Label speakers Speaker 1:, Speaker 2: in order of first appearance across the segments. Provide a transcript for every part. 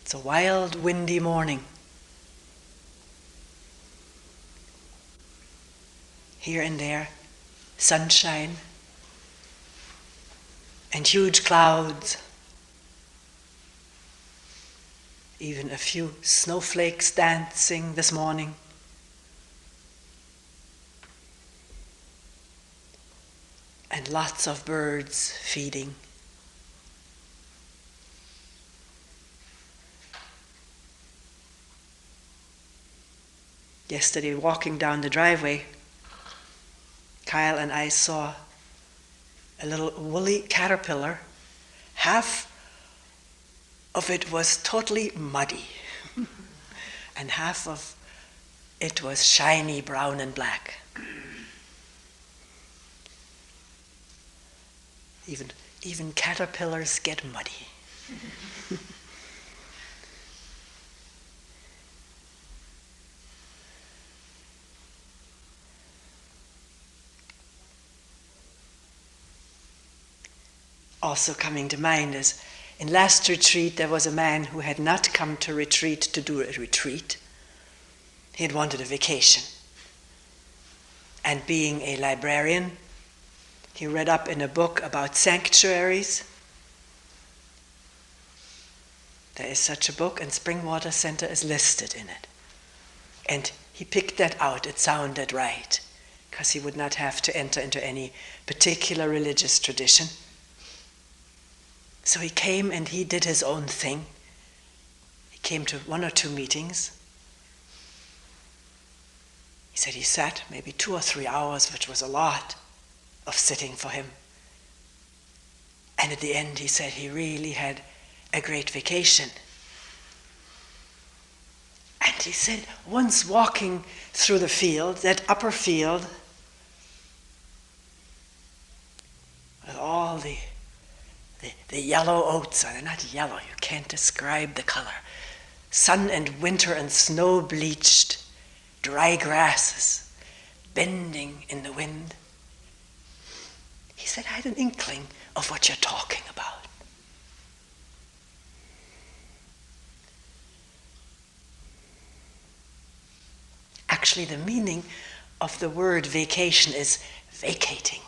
Speaker 1: It's a wild, windy morning. Here and there, sunshine and huge clouds. Even a few snowflakes dancing this morning. And lots of birds feeding. Yesterday, walking down the driveway, Kyle and I saw a little woolly caterpillar. Half of it was totally muddy, and half of it was shiny brown and black. Even caterpillars get muddy. Also coming to mind is, in last retreat there was a man who had not come to retreat to do a retreat. He had wanted a vacation. And being a librarian, he read up in a book about sanctuaries. There is such a book, and Springwater Center is listed in it. And he picked that out. It sounded right, because he would not have to enter into any particular religious tradition. So he came and he did his own thing. He came to 1 or 2 meetings. He said he sat maybe 2 or 3 hours, which was a lot of sitting for him. And at the end he said he really had a great vacation. And he said once walking through the field, that upper field, with all the yellow oats, they're not yellow, you can't describe the color. Sun and winter and snow bleached, dry grasses bending in the wind. He said, I had an inkling of what you're talking about. Actually, the meaning of the word vacation is vacating.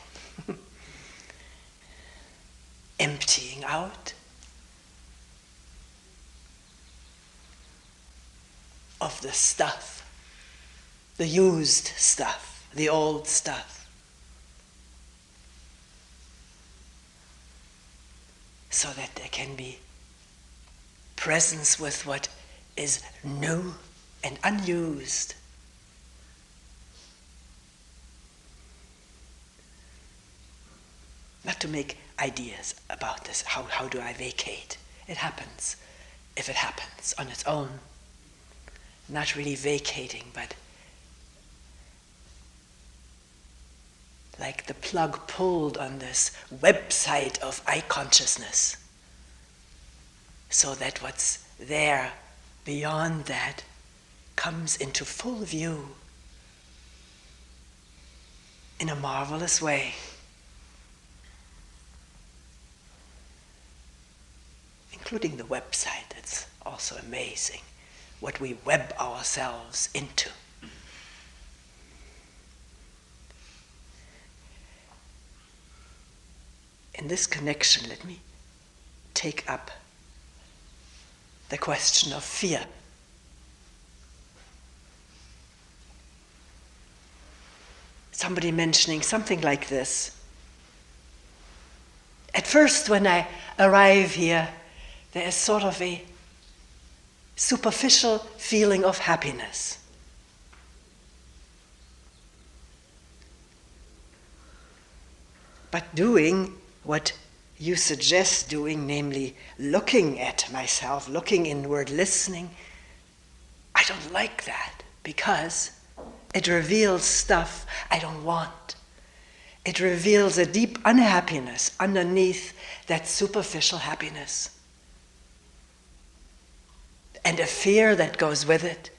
Speaker 1: Emptying out of the stuff, the used stuff, the old stuff, so that there can be presence with what is new and unused. Not to make ideas about this. How do I vacate? It happens, if it happens on its own. Not really vacating, but like the plug pulled on this website of eye consciousness, so that what's there beyond that comes into full view in a marvelous way. Including the website. It's also amazing what we web ourselves into. In this connection, let me take up the question of fear. Somebody mentioning something like this. At first, when I arrive here, there is sort of a superficial feeling of happiness. But doing what you suggest doing, namely looking at myself, looking inward, listening, I don't like that, because it reveals stuff I don't want. It reveals a deep unhappiness underneath that superficial happiness. And a fear that goes with it.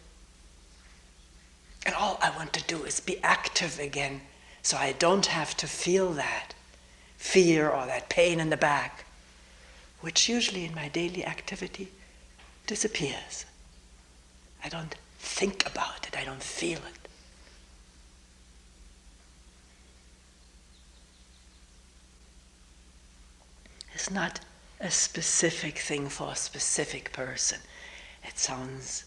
Speaker 1: And all I want to do is be active again, so I don't have to feel that fear or that pain in the back, which usually in my daily activity disappears. I don't think about it, I don't feel it. It's not a specific thing for a specific person. It sounds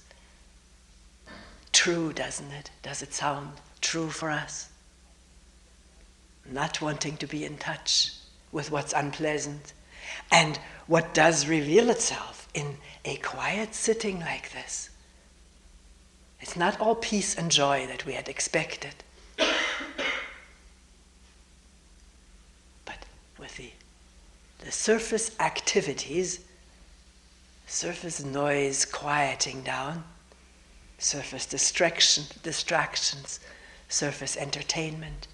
Speaker 1: true, doesn't it? Does it sound true for us? Not wanting to be in touch with what's unpleasant and what does reveal itself in a quiet sitting like this. It's not all peace and joy that we had expected. But with the surface activities, surface noise quieting down, surface distractions, surface entertainment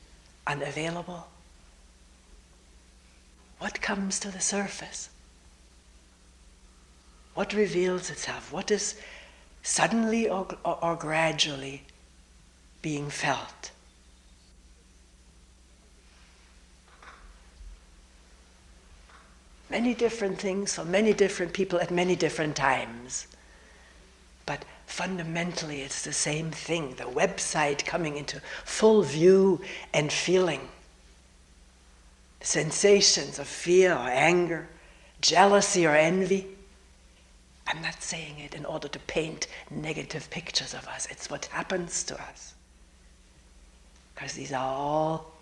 Speaker 1: unavailable, what comes to the surface? What reveals itself? What is suddenly or gradually being felt? Many different things for many different people at many different times. But fundamentally it's the same thing, the website coming into full view and feeling. Sensations of fear or anger, jealousy or envy. I'm not saying it in order to paint negative pictures of us. It's what happens to us. Because these are all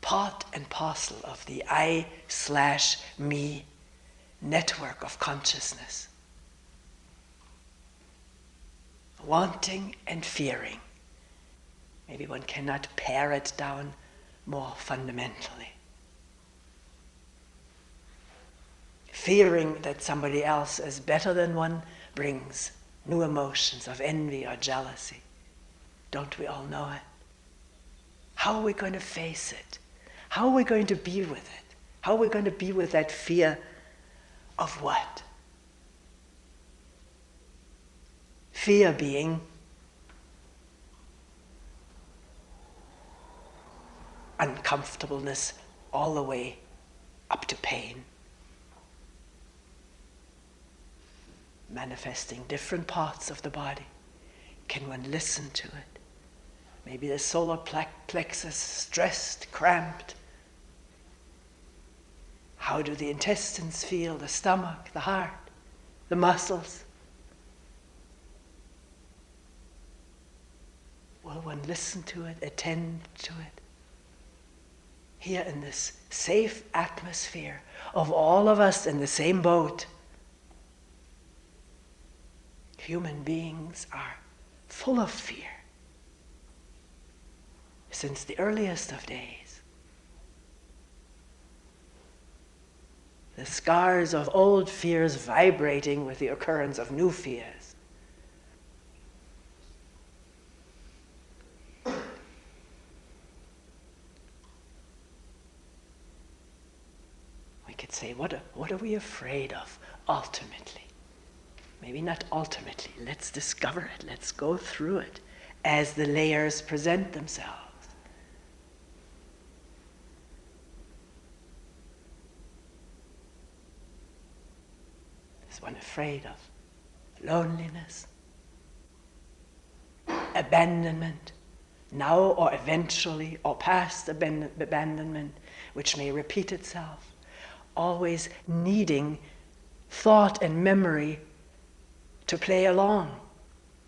Speaker 1: part and parcel of the I/me network of consciousness. Wanting and fearing. Maybe one cannot pare it down more fundamentally. Fearing that somebody else is better than one brings new emotions of envy or jealousy. Don't we all know it? How are we going to face it? How are we going to be with it? How are we going to be with that fear of what? Fear being uncomfortableness all the way up to pain. Manifesting different parts of the body. Can one listen to it? Maybe the solar plexus stressed, cramped. How do the intestines feel, the stomach, the heart, the muscles? Will one listen to it, attend to it? Here in this safe atmosphere of all of us in the same boat, human beings are full of fear since the earliest of days. The scars of old fears vibrating with the occurrence of new fears. We could say, what are we afraid of ultimately? Maybe not ultimately. Let's discover it. Let's go through it as the layers present themselves. Is one afraid of loneliness, abandonment, now or eventually, or past abandonment, which may repeat itself, always needing thought and memory to play along.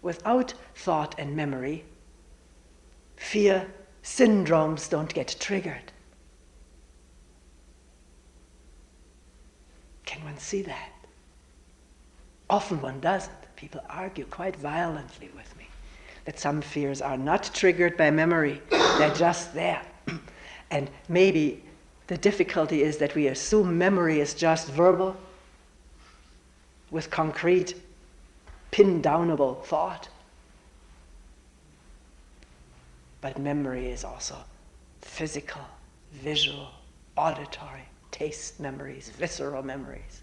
Speaker 1: Without thought and memory, fear syndromes don't get triggered. Can one see that? Often one doesn't. People argue quite violently with me that some fears are not triggered by memory, they're just there. And maybe the difficulty is that we assume memory is just verbal, with concrete, pin-downable thought. But memory is also physical, visual, auditory, taste memories, visceral memories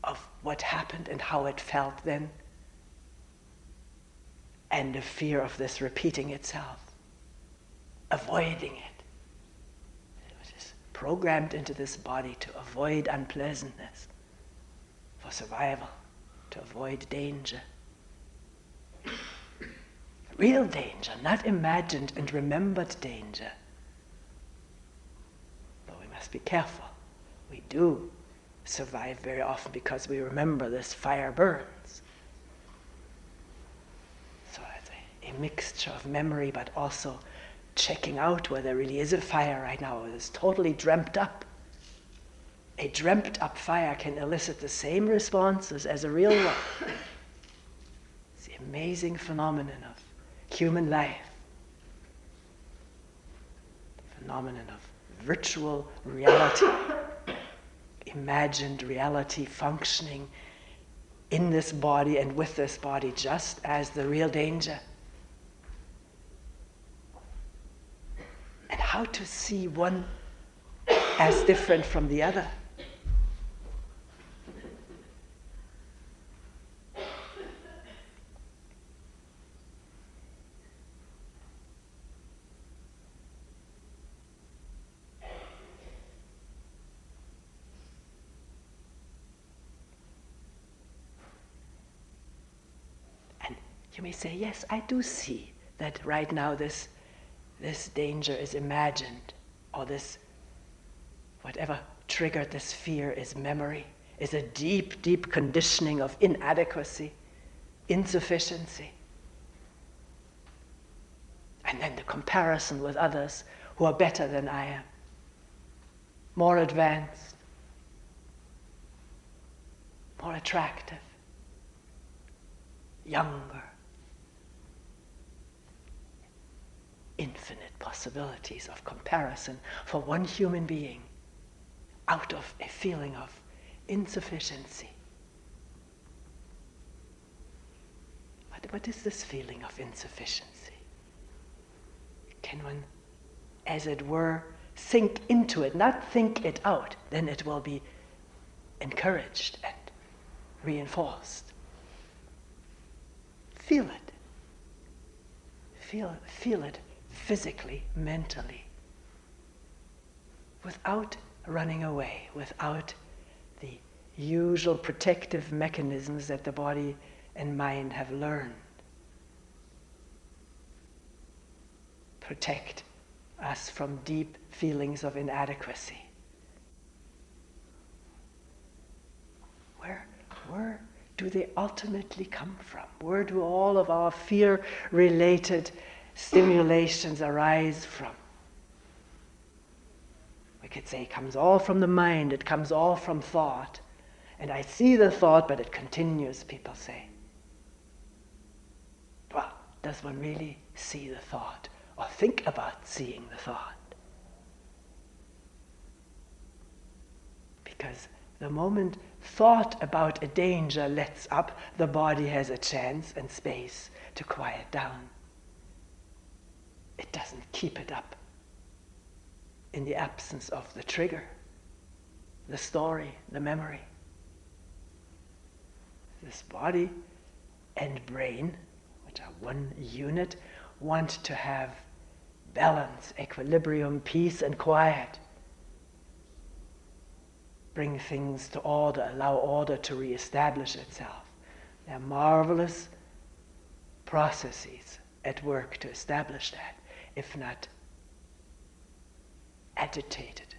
Speaker 1: of what happened and how it felt then, and the fear of this repeating itself, avoiding it, which is programmed into this body to avoid unpleasantness, for survival, to avoid danger. Real danger, not imagined and remembered danger. But we must be careful. We do survive very often because we remember this fire burns. So it's a mixture of memory, but also checking out where there really is a fire right now. It's totally dreamt up. A dreamt up fire can elicit the same responses as a real one. It's the amazing phenomenon of human life. The phenomenon of virtual reality, imagined reality functioning in this body and with this body just as the real danger. And how to see one as different from the other. You may say, yes, I do see that right now this danger is imagined, or this, whatever triggered this fear is memory, is a deep, deep conditioning of inadequacy, insufficiency. And then the comparison with others who are better than I am, more advanced, more attractive, younger. Infinite possibilities of comparison for one human being out of a feeling of insufficiency. What is this feeling of insufficiency? Can one, as it were, sink into it, not think it out? Then it will be encouraged and reinforced. Feel it. Feel it. Physically, mentally, without running away, without the usual protective mechanisms that the body and mind have learned. Protect us from deep feelings of inadequacy. Where do they ultimately come from? Where do all of our fear-related stimulations arise from? We could say it comes all from the mind, it comes all from thought. And I see the thought, but it continues, people say. Well, does one really see the thought or think about seeing the thought? Because the moment thought about a danger lets up, the body has a chance and space to quiet down. It doesn't keep it up in the absence of the trigger, the story, the memory. This body and brain, which are one unit, want to have balance, equilibrium, peace, and quiet. Bring things to order, allow order to reestablish itself. There are marvelous processes at work to establish that, if not agitated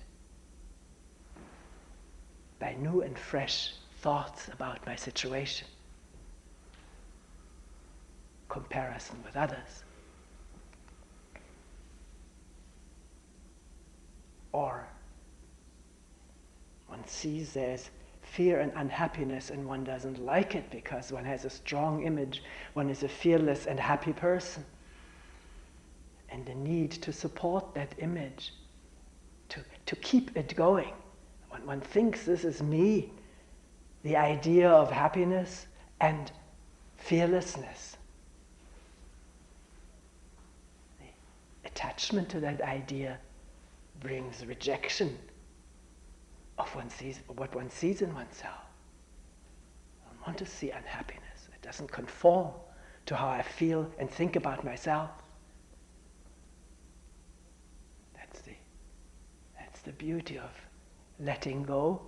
Speaker 1: by new and fresh thoughts about my situation, comparison with others, or one sees there's fear and unhappiness and one doesn't like it because one has a strong image, one is a fearless and happy person. And the need to support that image, to keep it going. When one thinks this is me, the idea of happiness and fearlessness. The attachment to that idea brings rejection of what one sees in oneself. I want to see unhappiness. It doesn't conform to how I feel and think about myself. That's the beauty of letting go,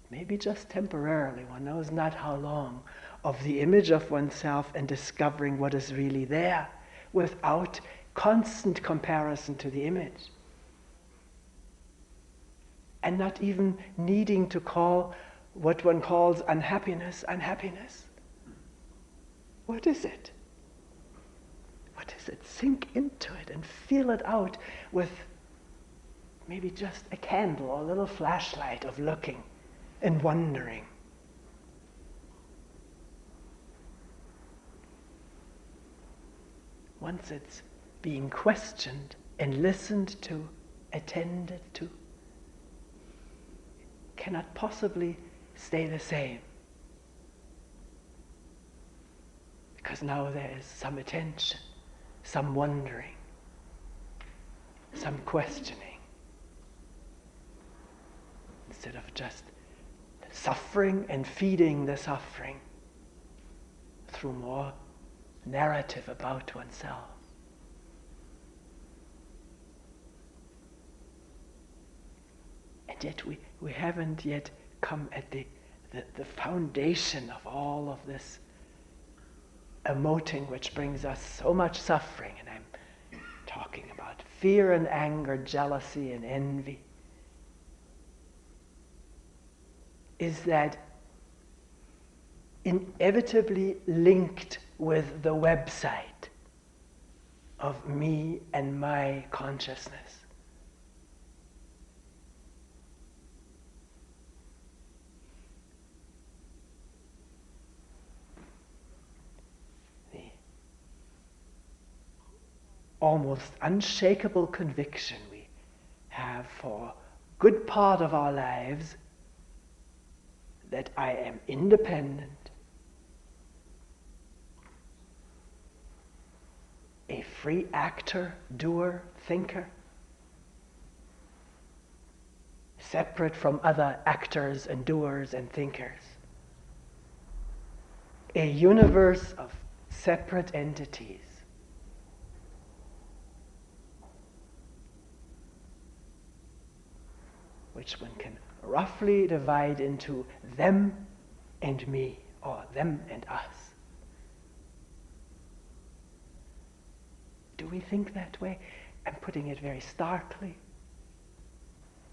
Speaker 1: maybe just temporarily, one knows not how long, of the image of oneself and discovering what is really there without constant comparison to the image. And not even needing to call what one calls unhappiness, unhappiness. What is it? What is it? Sink into it and feel it out with maybe just a candle or a little flashlight of looking and wondering. Once it's being questioned and listened to, attended to, cannot possibly stay the same. Because now there is some attention, some wondering, some questioning. Instead of just suffering and feeding the suffering through more narrative about oneself. And yet we haven't yet come at the foundation of all of this emoting which brings us so much suffering. And I'm talking about fear and anger, jealousy and envy. Is that inevitably linked with the website of me and my consciousness. The almost unshakable conviction we have for a good part of our lives that I am independent, a free actor, doer, thinker, separate from other actors and doers and thinkers. A universe of separate entities. Which one can roughly divide into them and me, or them and us. Do we think that way? I'm putting it very starkly.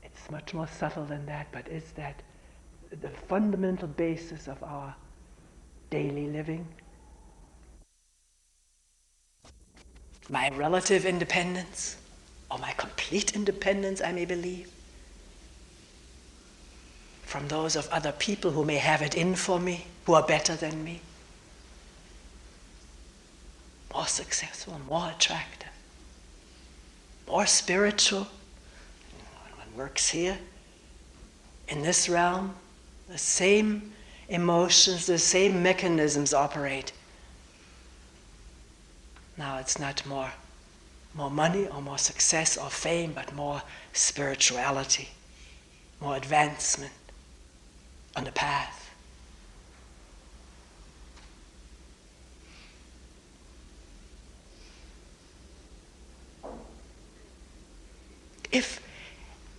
Speaker 1: It's much more subtle than that, but is that the fundamental basis of our daily living? My relative independence, or my complete independence, I may believe, from those of other people who may have it in for me, who are better than me, more successful, more attractive, more spiritual. When one works here, in this realm, the same emotions, the same mechanisms operate. Now it's not more money or more success or fame, but more spirituality, more advancement on the path. If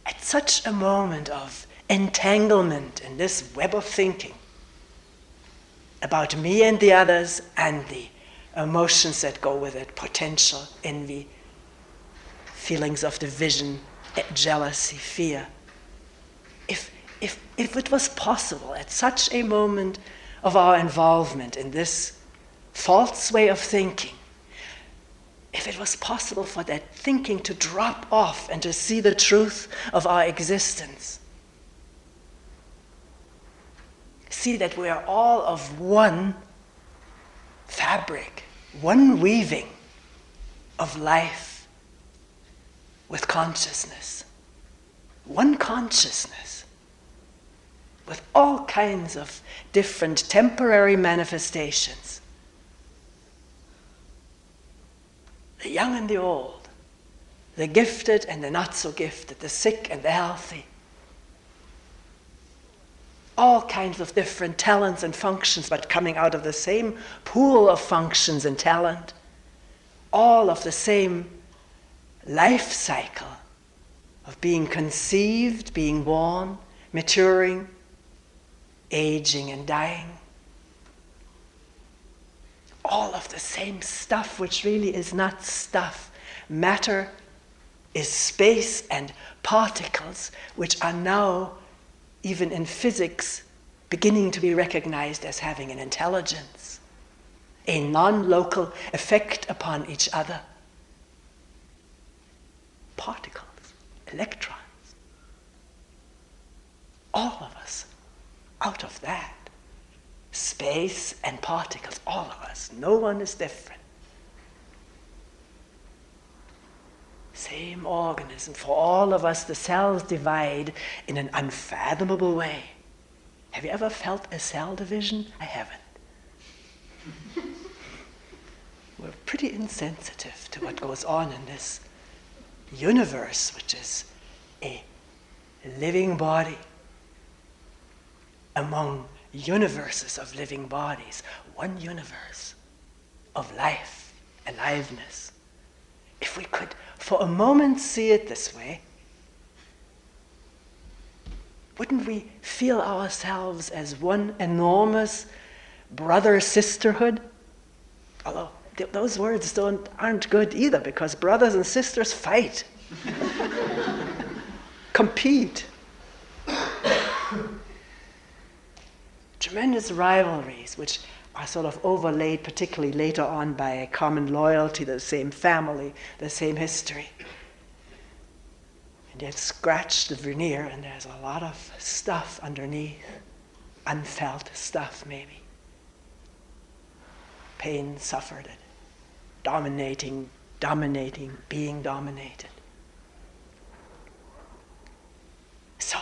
Speaker 1: at such a moment of entanglement in this web of thinking about me and the others and the emotions that go with it, potential, envy, feelings of division, jealousy, fear, if it was possible at such a moment of our involvement in this false way of thinking, if it was possible for that thinking to drop off and to see the truth of our existence, see that we are all of one fabric, one weaving of life with consciousness, one consciousness, with all kinds of different temporary manifestations. The young and the old, the gifted and the not so gifted, the sick and the healthy. All kinds of different talents and functions, but coming out of the same pool of functions and talent. All of the same life cycle of being conceived, being born, maturing, aging and dying. All of the same stuff, which really is not stuff. Matter is space and particles, which are now, even in physics, beginning to be recognized as having an intelligence, a non-local effect upon each other. Particles, electrons, all of us, out of that. Space and particles, all of us, no one is different. Same organism. For all of us, the cells divide in an unfathomable way. Have you ever felt a cell division? I haven't. We're pretty insensitive to what goes on in this universe, which is a living body among universes of living bodies. One universe of life, aliveness. If we could for a moment see it this way, wouldn't we feel ourselves as one enormous brother-sisterhood? Although those words aren't good either, because brothers and sisters fight, compete. Tremendous rivalries, which are sort of overlaid, particularly later on, by a common loyalty to the same family, the same history. And yet scratch the veneer and there's a lot of stuff underneath, unfelt stuff maybe. Pain suffered, dominating, being dominated. So,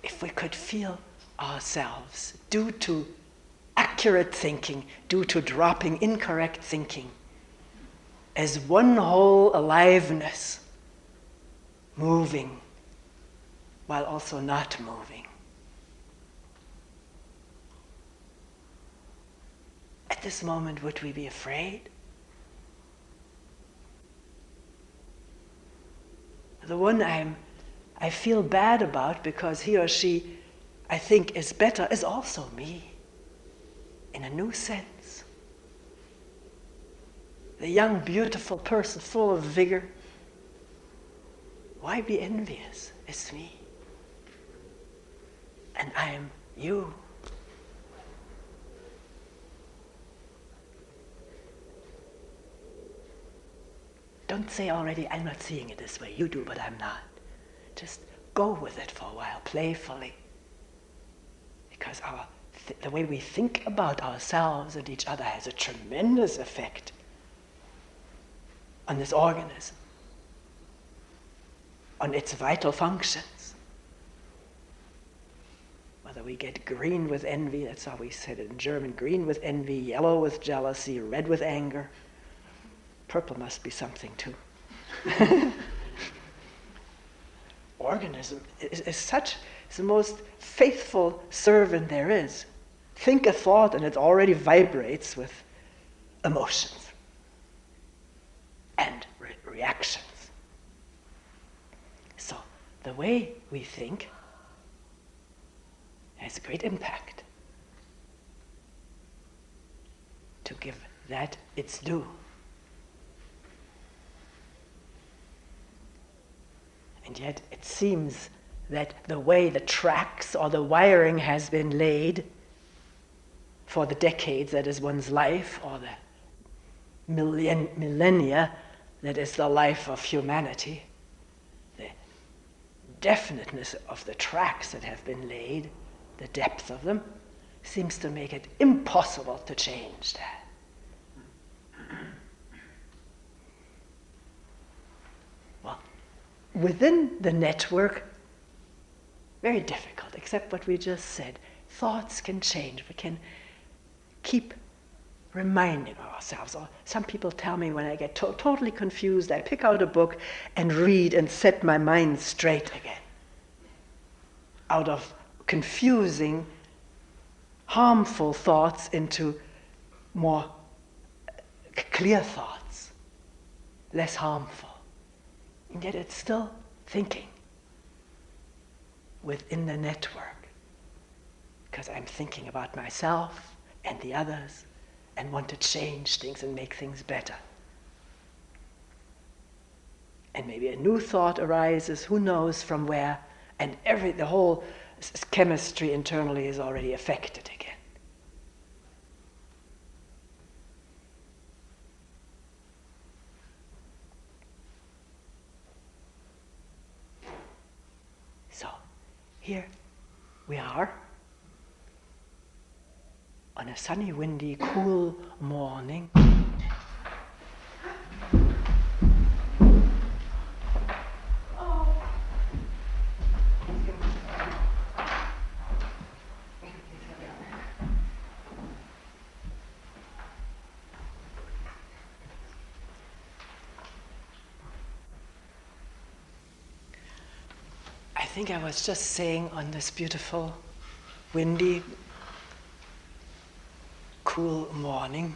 Speaker 1: if we could feel ourselves, due to accurate thinking, due to dropping incorrect thinking, as one whole aliveness, moving while also not moving. At this moment, would we be afraid? The one I feel bad about because he or she I think is better is also me, in a new sense. The young, beautiful person full of vigor. Why be envious? It's me. And I am you. Don't say already, I'm not seeing it this way. You do, but I'm not. Just go with it for a while, playfully. Because the way we think about ourselves and each other has a tremendous effect on this organism, on its vital functions. Whether we get green with envy, that's how we said it in German, green with envy, yellow with jealousy, red with anger. Purple must be something too. Organism is the most faithful servant there is. Think a thought and it already vibrates with emotions and reactions. So the way we think has a great impact. To give that its due. And yet it seems that the way the tracks or the wiring has been laid for the decades that is one's life, or the millennia that is the life of humanity, the definiteness of the tracks that have been laid, the depth of them, seems to make it impossible to change that. Well, within the network, very difficult, except what we just said. Thoughts can change. We can keep reminding ourselves. Or some people tell me when I get totally confused, I pick out a book and read and set my mind straight again. Out of confusing, harmful thoughts into more clear thoughts, less harmful. And yet it's still thinking within the network, because I'm thinking about myself and the others and want to change things and make things better. And maybe a new thought arises, who knows from where, and the whole chemistry internally is already affected again. So, here we are on a sunny, windy, cool morning. I think I was just saying on this beautiful, windy, cool morning,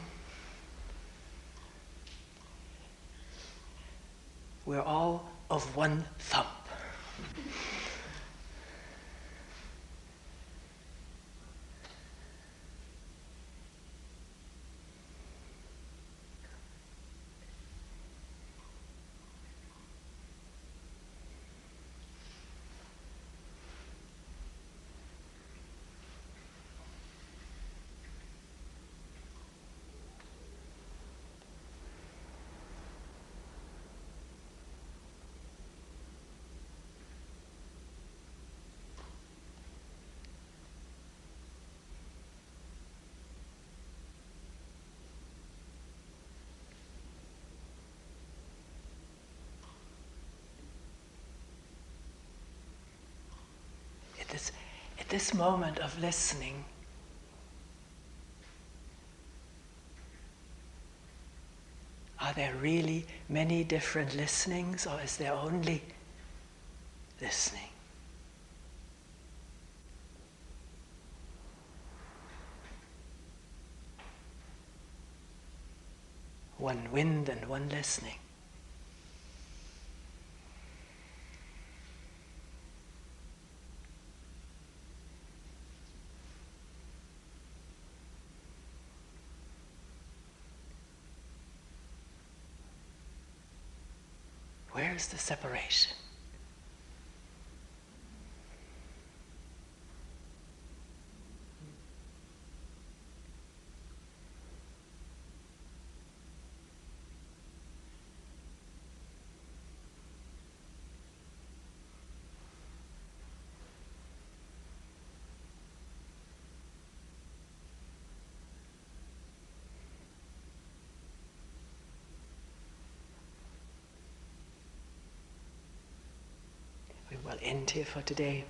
Speaker 1: we're all of one thump. At this moment of listening, are there really many different listenings, or is there only listening? One wind and one listening. Where's the separation? We will end here for today.